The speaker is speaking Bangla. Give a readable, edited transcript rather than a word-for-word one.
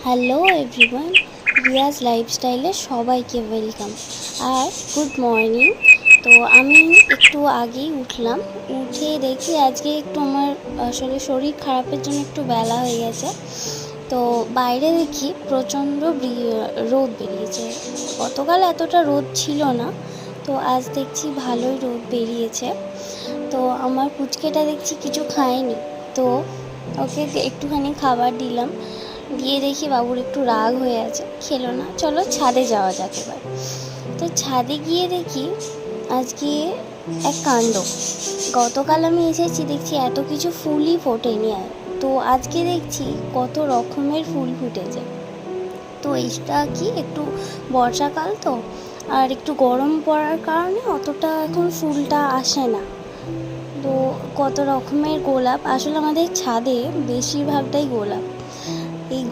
হ্যালো এভরিওয়ান, রিয়াজ লাইফস্টাইলে সবাইকে ওয়েলকাম আর গুড মর্নিং। তো আমি একটু আগেই উঠলাম, উঠে দেখি আজকে একটু আমার আসলে শরীর খারাপের জন্য একটু বেলা হয়ে গেছে। তো বাইরে দেখি প্রচণ্ড রোদ বেরিয়েছে। গতকাল এতটা রোদ ছিল না, তো আজ দেখছি ভালোই রোদ বেরিয়েছে। তো আমার পুচকেটা দেখছি কিছু খায়নি, তো ওকে একটুখানি খাবার দিলাম, দিয়ে দেখি বাবুর একটু রাগ হয়ে আছে, খেলো না। চলো ছাদে যাওয়া যাক এবার। তো ছাদে গিয়ে দেখি আজকে এক কাণ্ড। গতকাল আমি এসেছি, দেখছি এত কিছু ফুলই ফোটেনি, আর তো আজকে দেখছি কত রকমের ফুল ফুটেছে। তো এইটা কি একটু বর্ষাকাল তো, আর একটু গরম পড়ার কারণে অতটা এখন ফুলটা আসে না। তো কত রকমের গোলাপ, আসলে আমাদের ছাদে বেশিরভাগটাই গোলাপ। এই